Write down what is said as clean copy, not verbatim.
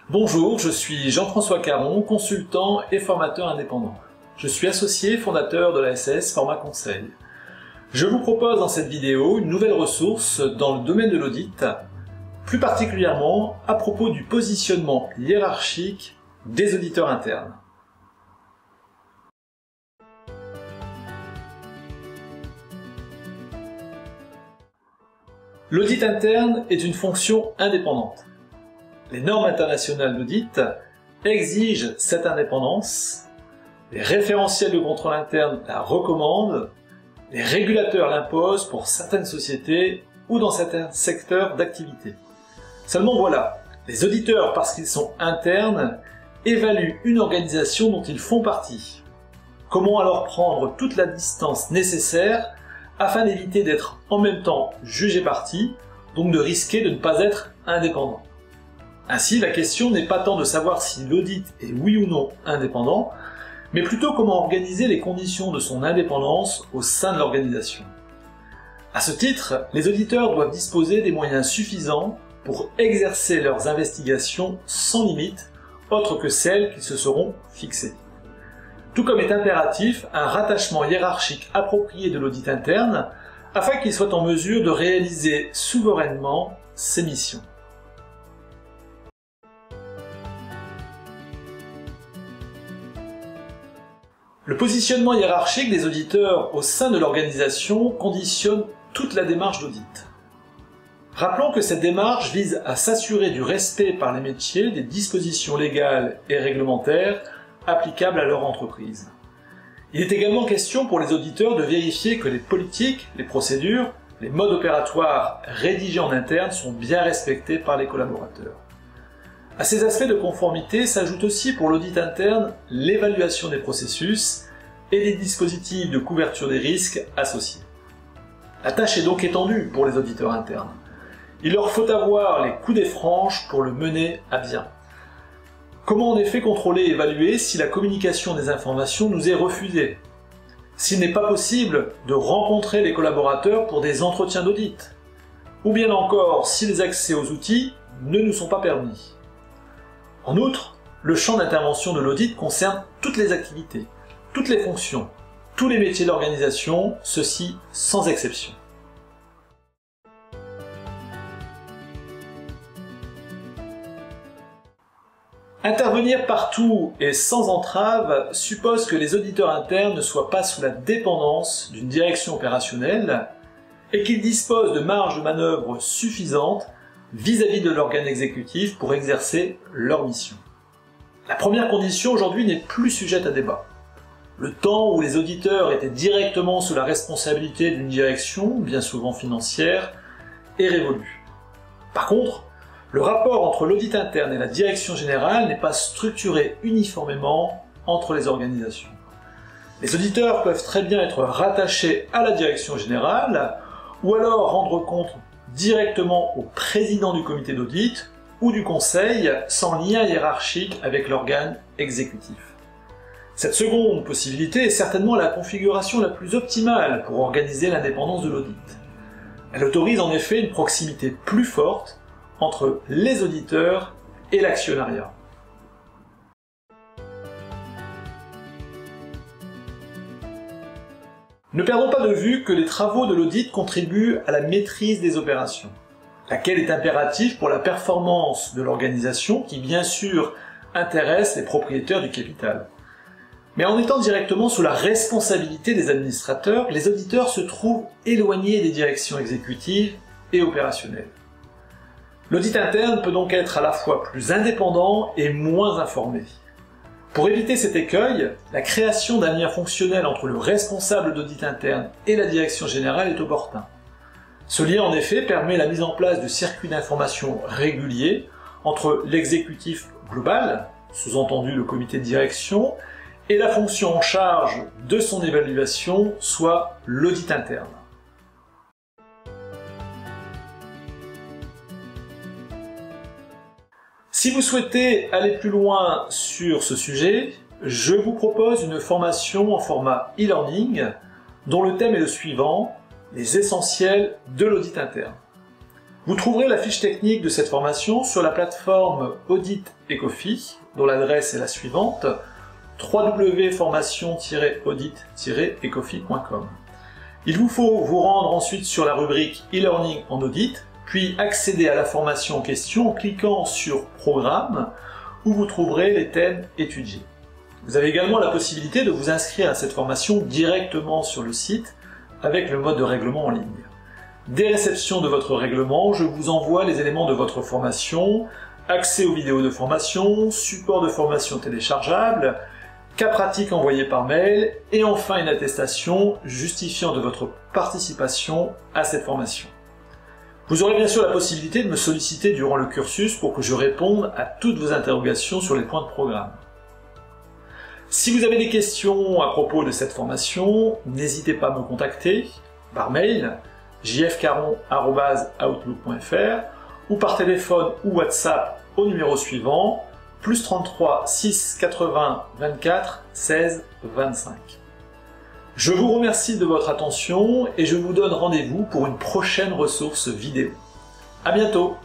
Bonjour, je suis Jean-François Caron, consultant et formateur indépendant. Je suis associé et fondateur de la SAS Format Conseil. Je vous propose dans cette vidéo une nouvelle ressource dans le domaine de l'audit, plus particulièrement à propos du positionnement hiérarchique des auditeurs internes. L'audit interne est une fonction indépendante. Les normes internationales d'audit exigent cette indépendance, les référentiels de contrôle interne la recommandent, les régulateurs l'imposent pour certaines sociétés ou dans certains secteurs d'activité. Seulement voilà, les auditeurs, parce qu'ils sont internes, évaluent une organisation dont ils font partie. Comment alors prendre toute la distance nécessaire afin d'éviter d'être en même temps jugé partie, donc de risquer de ne pas être indépendant? Ainsi, la question n'est pas tant de savoir si l'audit est oui ou non indépendant, mais plutôt comment organiser les conditions de son indépendance au sein de l'organisation. À ce titre, les auditeurs doivent disposer des moyens suffisants pour exercer leurs investigations sans limite, autres que celles qu'ils se seront fixées. Tout comme est impératif un rattachement hiérarchique approprié de l'audit interne, afin qu'il soit en mesure de réaliser souverainement ses missions. Le positionnement hiérarchique des auditeurs au sein de l'organisation conditionne toute la démarche d'audit. Rappelons que cette démarche vise à s'assurer du respect par les métiers des dispositions légales et réglementaires applicables à leur entreprise. Il est également question pour les auditeurs de vérifier que les politiques, les procédures, les modes opératoires rédigés en interne sont bien respectés par les collaborateurs. À ces aspects de conformité s'ajoute aussi pour l'audit interne l'évaluation des processus et des dispositifs de couverture des risques associés. La tâche est donc étendue pour les auditeurs internes. Il leur faut avoir les coups des franches pour le mener à bien. Comment en effet contrôler et évaluer si la communication des informations nous est refusée? S'il n'est pas possible de rencontrer les collaborateurs pour des entretiens d'audit? Ou bien encore si les accès aux outils ne nous sont pas permis? En outre, le champ d'intervention de l'audit concerne toutes les activités, toutes les fonctions, tous les métiers de l'organisation, ceci sans exception. Intervenir partout et sans entrave suppose que les auditeurs internes ne soient pas sous la dépendance d'une direction opérationnelle et qu'ils disposent de marge de manœuvre suffisante vis-à-vis de l'organe exécutif pour exercer leur mission. La première condition aujourd'hui n'est plus sujette à débat. Le temps où les auditeurs étaient directement sous la responsabilité d'une direction, bien souvent financière, est révolu. Par contre, le rapport entre l'audit interne et la direction générale n'est pas structuré uniformément entre les organisations. Les auditeurs peuvent très bien être rattachés à la direction générale ou alors rendre compte directement au président du comité d'audit ou du conseil sans lien hiérarchique avec l'organe exécutif. Cette seconde possibilité est certainement la configuration la plus optimale pour organiser l'indépendance de l'audit. Elle autorise en effet une proximité plus forte entre les auditeurs et l'actionnariat. Ne perdons pas de vue que les travaux de l'audit contribuent à la maîtrise des opérations, laquelle est impérative pour la performance de l'organisation qui, bien sûr, intéresse les propriétaires du capital. Mais en étant directement sous la responsabilité des administrateurs, les auditeurs se trouvent éloignés des directions exécutives et opérationnelles. L'audit interne peut donc être à la fois plus indépendant et moins informé. Pour éviter cet écueil, la création d'un lien fonctionnel entre le responsable d'audit interne et la direction générale est opportun. Ce lien en effet permet la mise en place de circuits d'information réguliers entre l'exécutif global, sous-entendu le comité de direction, et la fonction en charge de son évaluation, soit l'audit interne. Si vous souhaitez aller plus loin sur ce sujet, je vous propose une formation en format e-learning dont le thème est le suivant, les essentiels de l'audit interne. Vous trouverez la fiche technique de cette formation sur la plateforme Audit Ecofi, dont l'adresse est la suivante, www.formation-audit-ecofi.com. Il vous faut vous rendre ensuite sur la rubrique e-learning en audit, puis accéder à la formation en question en cliquant sur Programme, où vous trouverez les thèmes étudiés. Vous avez également la possibilité de vous inscrire à cette formation directement sur le site avec le mode de règlement en ligne. Dès réception de votre règlement, je vous envoie les éléments de votre formation, accès aux vidéos de formation, support de formation téléchargeable, cas pratique envoyé par mail, et enfin une attestation justifiant de votre participation à cette formation. Vous aurez bien sûr la possibilité de me solliciter durant le cursus pour que je réponde à toutes vos interrogations sur les points de programme. Si vous avez des questions à propos de cette formation, n'hésitez pas à me contacter par mail jfcaron@outlook.fr ou par téléphone ou WhatsApp au numéro suivant +33 6 80 24 16 25. Je vous remercie de votre attention et je vous donne rendez-vous pour une prochaine ressource vidéo. À bientôt!